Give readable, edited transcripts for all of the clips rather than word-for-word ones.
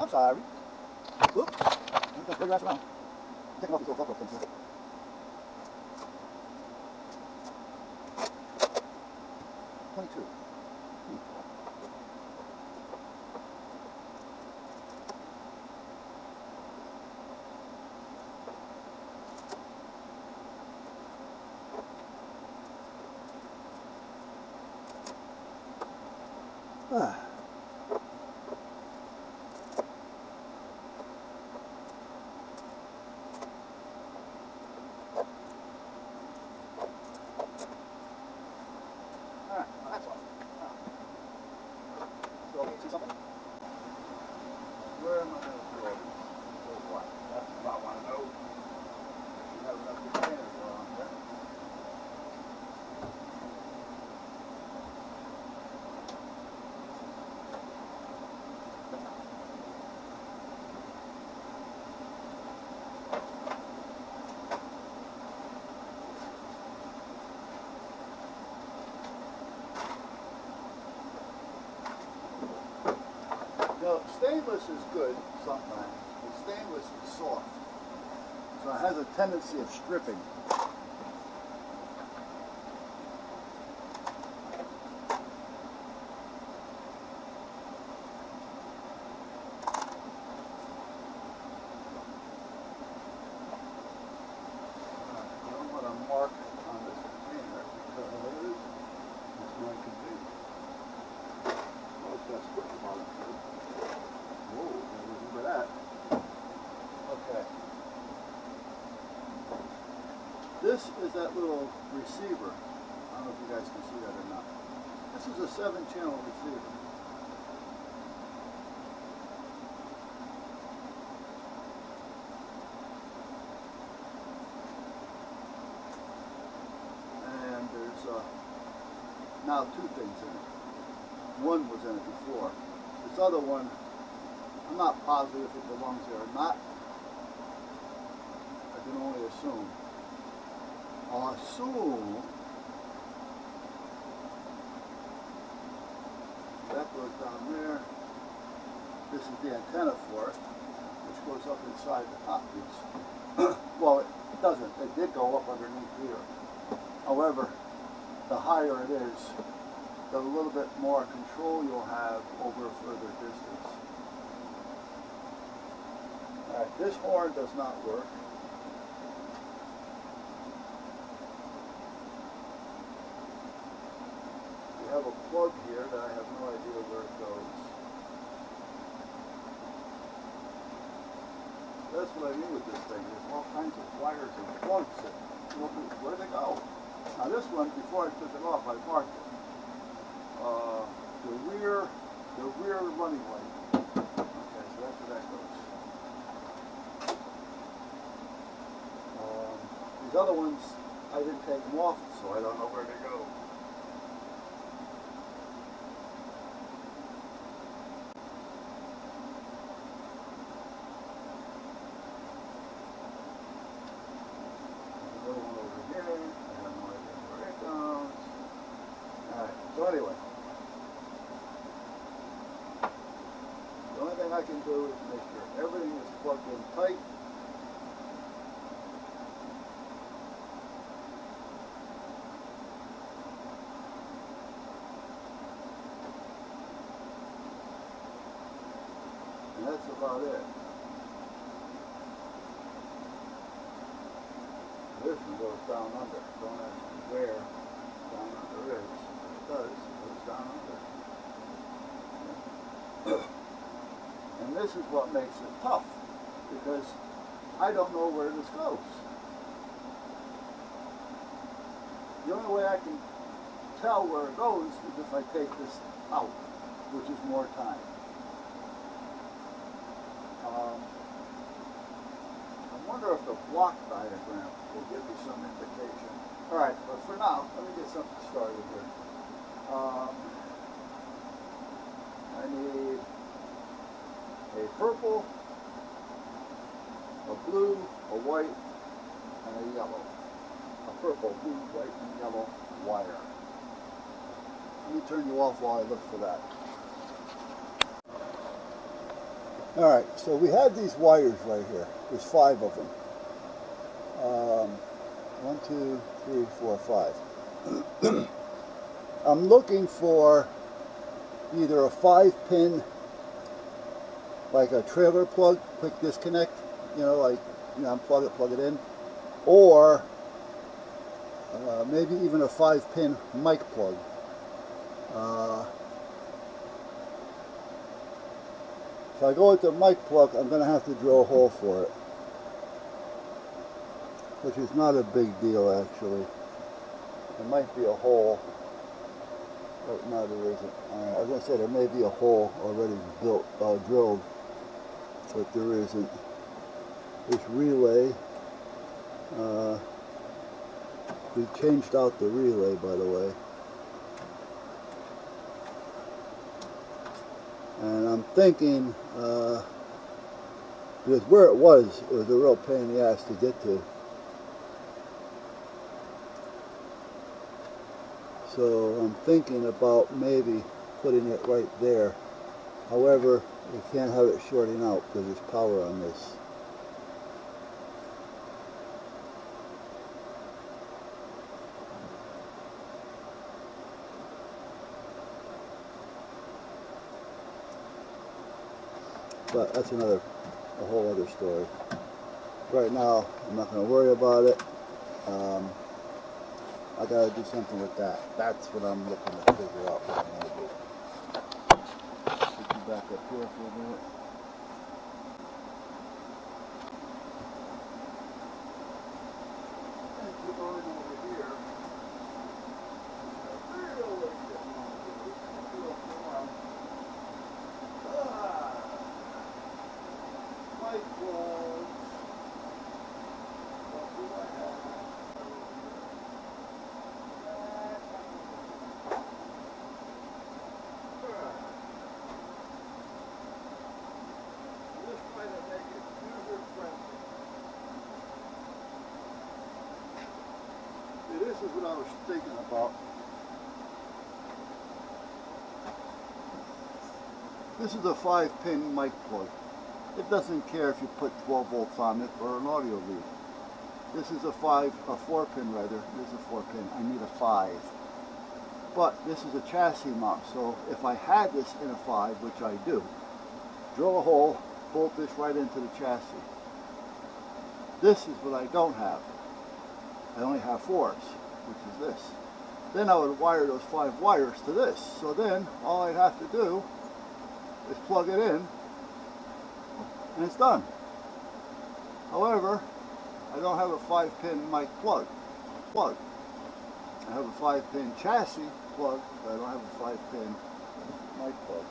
I'm sorry. Oop. Let's bring your ass around. Taking off these little Velcro things here. 22. Ah. That's all. So, see something? Where am I going to throw this? Oh, what? That's what I want to know. You have enough containers around here. Now, stainless is good sometimes, but stainless is soft, so it has a tendency of stripping. I don't want to mark on this container because it's going to be. Well, it's got squish on it. Whoa, remember that. Okay. This is that little receiver. I don't know if you guys can see that or not. This is a 7-channel receiver. And there's now 2 things in it. One was in it before. This other one, I'm not positive if it belongs there or not. I can only assume. I'll assume that goes down there. This is the antenna for it, which goes up inside the top piece. Well, it doesn't. It did go up underneath here. However, the higher it is, the little bit more control you'll have over a further distance. Alright, this horn does not work. We have a plug here that I have no idea where it goes. That's what I mean with this thing. There's all kinds of wires and plugs. Where do they go? Now this one, before I took it off, I marked it. The rear running light. Okay, so that's where that goes. These other ones, I didn't take them off, so I don't know where they go. There's another one over here. I have no idea where it goes. Alright, so anyway. The only thing I can do is make sure everything is plugged in tight. And that's about it. This one goes down under. Don't ask me where down under is. It does. It goes down under. And this is what makes it tough, because I don't know where this goes. The only way I can tell where it goes is if I take this out, which is more time. I wonder if the block diagram will give me some indication. Alright, but for now, let me get something started here. I need a purple, a blue, a white, and a yellow. A purple, blue, white, and yellow wire. Let me turn you off while I look for that. Alright, so we had these wires right here. There's 5 of them. 1, 2, 3, 4, 5. I'm looking for either a 5-pin, like a trailer plug, quick disconnect, like, unplug it, plug it in, or maybe even a 5-pin mic plug. If I go with the mic plug, I'm going to have to drill a hole for it, which is not a big deal actually. There might be a hole, but no, there isn't. I was going to say there may be a hole already built, drilled, but there isn't. This relay, we changed out the relay, by the way. And I'm thinking, because where it was a real pain in the ass to get to. So I'm thinking about maybe putting it right there. However, we can't have it shorting out because there's power on this. But that's a whole other story. Right now, I'm not going to worry about it. I got to do something with that. That's what I'm looking to figure out what I'm going to do. Put you back up here for a minute. And keep going over here. This is what I was thinking about. This is a 5-pin mic plug. It doesn't care if you put 12 volts on it or an audio lead. This is a 4-pin rather. This is a 4-pin. I need a 5. But this is a chassis mount, so if I had this in a 5, which I do, drill a hole, bolt this right into the chassis. This is what I don't have. I only have 4s, which is this. Then I would wire those 5 wires to this. So then all I'd have to do is plug it in and it's done. However, I don't have a 5-pin mic plug. I have a 5-pin chassis plug, but I don't have a 5-pin mic plug.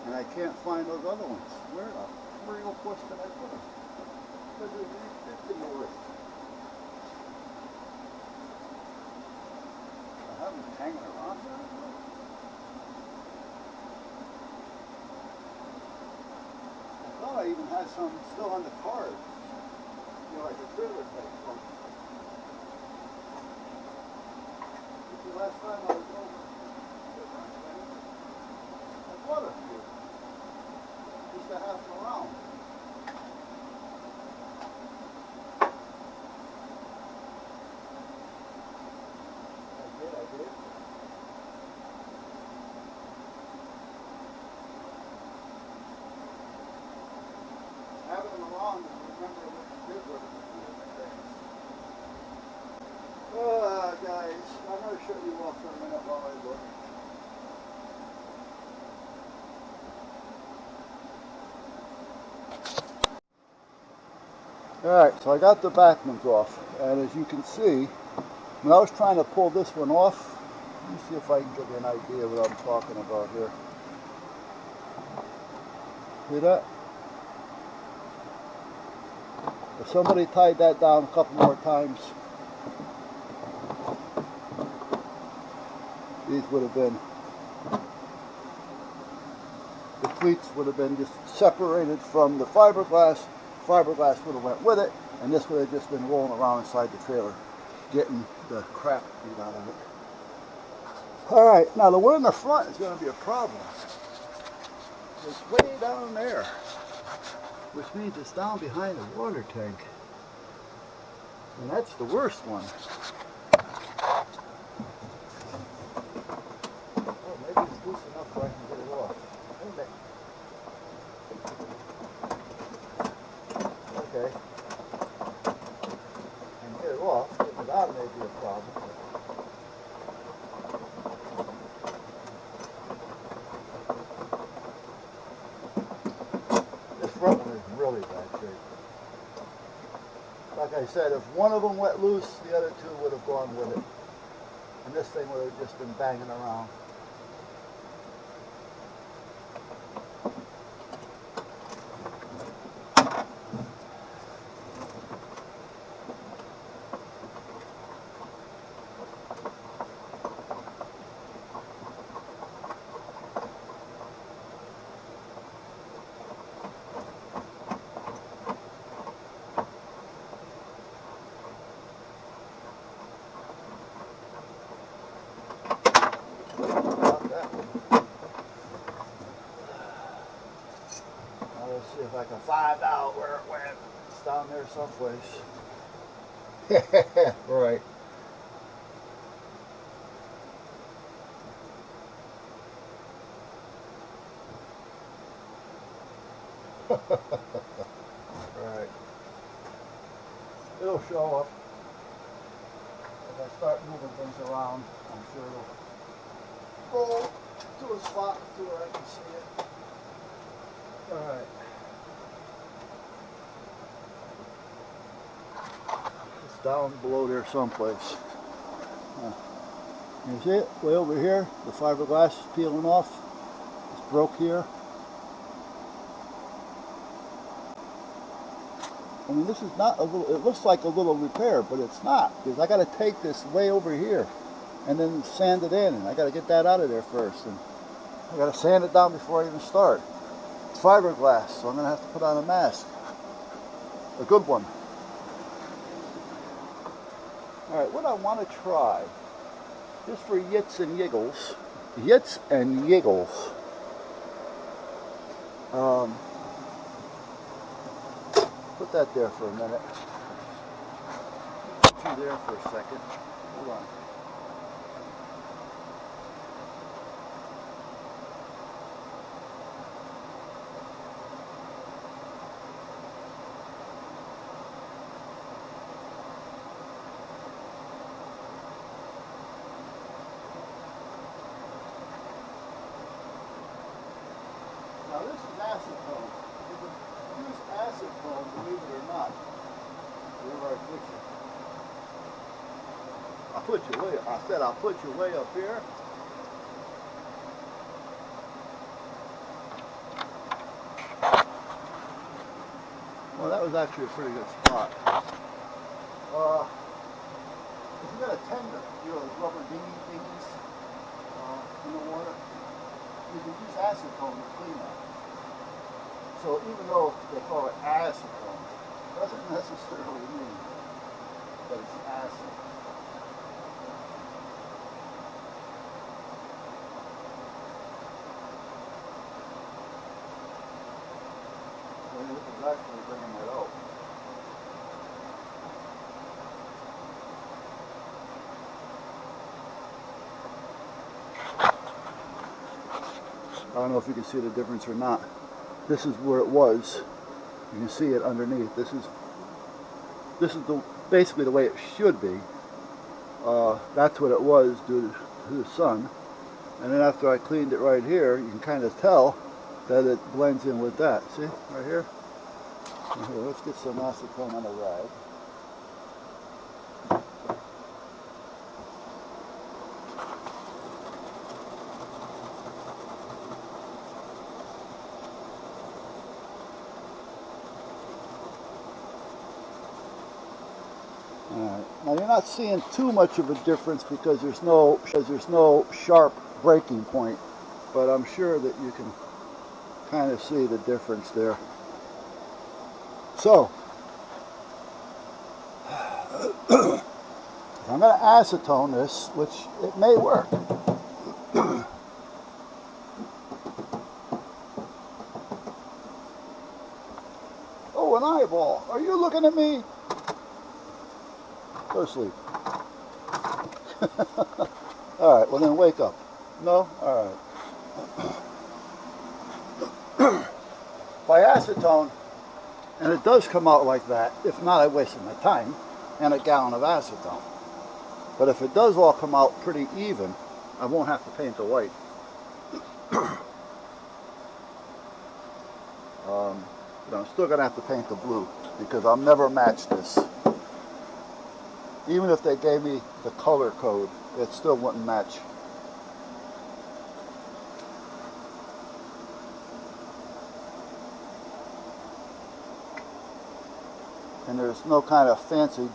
And I can't find those other ones. Where the real push did I put them? I have them hanging around there. I thought I even had some still on the card. Like a trailer type phone. This is the last time I was over. I bought a few. Just to have them around. Having them along and remember what you did with them. Guys, I'm going to shut you off for a minute while I look. Alright, so I got the backman's off, and as you can see, when I was trying to pull this one off, let me see if I can give you an idea of what I'm talking about here. See that? If somebody tied that down a couple more times, these would have been, the cleats would have been just separated from the fiberglass. Fiberglass would have went with it, and this would have just been rolling around inside the trailer, getting the crap beat out of it. Alright, now the one in the front is going to be a problem. is way down there, which means it's down behind the water tank. And that's the worst one. Oh, maybe it's loose enough where I can get it off. Okay. I can get it off. Getting it out may be a problem. This front one is really bad shape. Like I said, if one of them went loose, the other two would have gone with it. And this thing would have just been banging around. Let's see if I can find out where it went. It's down there someplace. Right. Right. It'll show up. If I start moving things around, I'm sure it'll roll to a spot to where I can see it. Alright. It's down below there someplace. You see it? Way over here. The fiberglass is peeling off. It's broke here. I mean, this is not a little, it looks like a little repair, but it's not. Because I got to take this way over here and then sand it in. And I got to get that out of there first. And I got to sand it down before I even start. It's fiberglass, so I'm going to have to put on a mask. A good one. Alright, what I want to try, just for yits and yiggles, put that there for a minute. Put you there for a second. Hold on. Now this is acetone. You can use acetone, believe it or not. Wherever I put you. I said I'll put you way up here. Well, that was actually a pretty good spot. If you got a tender, those rubber dinghies in the water, you can use acetone to clean that. So even though they call it acetone, it doesn't necessarily mean that it's acid. And this is actually bringing it out. I don't know if you can see the difference or not. This is where it was. You can see it underneath. This is basically the way it should be. That's what it was due to the sun. And then after I cleaned it right here, you can kind of tell that it blends in with that. See, right here? Here, let's get some acetone on a rag. Alright, now you're not seeing too much of a difference because there's no sharp breaking point, but I'm sure that you can kind of see the difference there. So, I'm going to acetone this, which it may work. Oh, an eyeball. Are you looking at me? Go to sleep. All right, well then wake up. No? All right. By acetone, and it does come out like that. If not, I wasted my time and a gallon of acetone. But if it does all come out pretty even, I won't have to paint the white. But I'm still going to have to paint the blue because I'll never match this. Even if they gave me the color code, it still wouldn't match. And there's no kind of fancy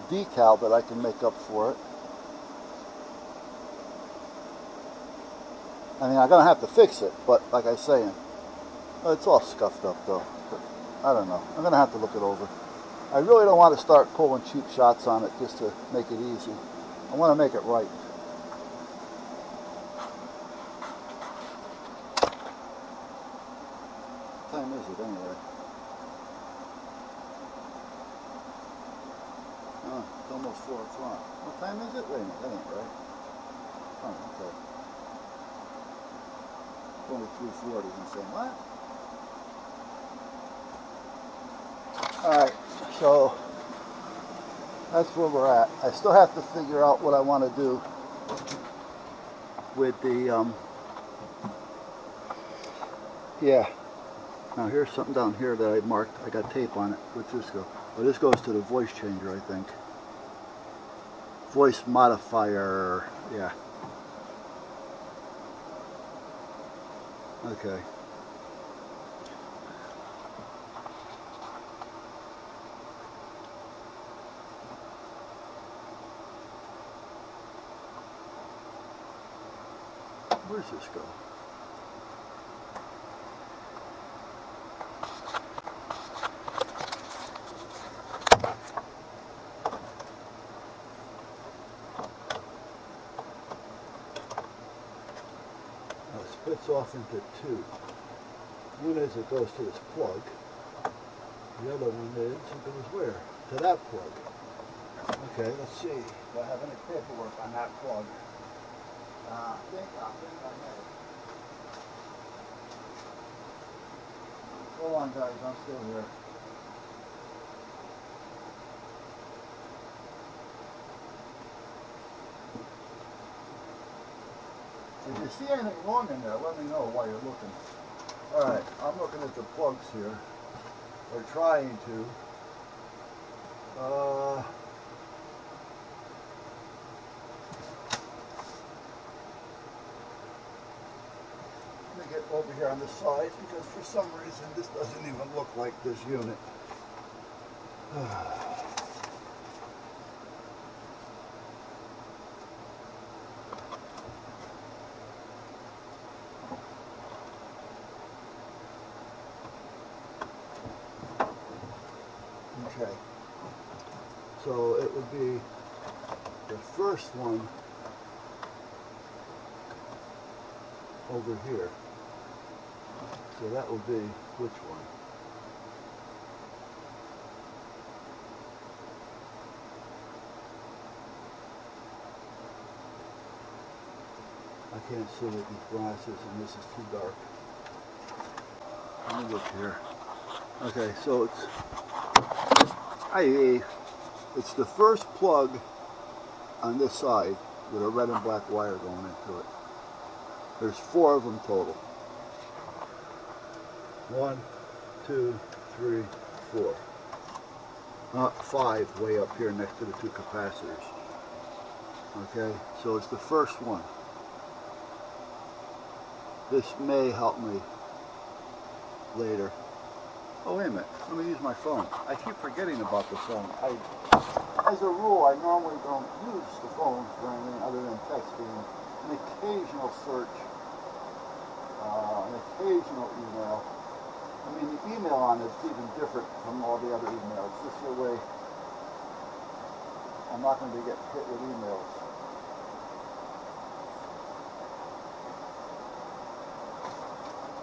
decal that I can make up for it. I mean, I'm going to have to fix it, but like I was saying, it's all scuffed up though. But I don't know. I'm going to have to look it over. I really don't want to start pulling cheap shots on it just to make it easy. I want to make it right. What time is it anyway? Oh, it's almost 4 o'clock. What time is it? Wait a minute, that ain't right. Oh, okay. 23:40 and saying, what? Alright, so that's where we're at. I still have to figure out what I want to do with the, yeah. Now here's something down here that I marked. I got tape on it. What's this go? Oh, this goes to the voice changer, I think. Voice modifier, yeah. Okay. Where's this go? Now it splits off into two. One is it goes to this plug. The other one is it goes where? To that plug. Okay, let's see. Do I have any paperwork on that plug? I think I may. Hold on, guys. I'm still here. If you see anything wrong in there, let me know while you're looking. Alright, I'm looking at the plugs here. Or trying to. Let me get over here on the side because for some reason this doesn't even look like this unit. Okay, so it would be the first one over here. So that would be which one? I can't see with these glasses and this is too dark. Let me look here. Okay, so it's the first plug on this side with a red and black wire going into it. There's 4 of them total. 1, 2, 3, 4. 5 way up here next to the 2 capacitors. Okay, so it's the first one. This may help me later. Oh, wait a minute. Let me use my phone. I keep forgetting about the phone. As a rule, I normally don't use the phone for anything other than texting. An occasional search, an occasional email. I mean, the email on it is even different from all the other emails. This way, I'm not going to get hit with emails.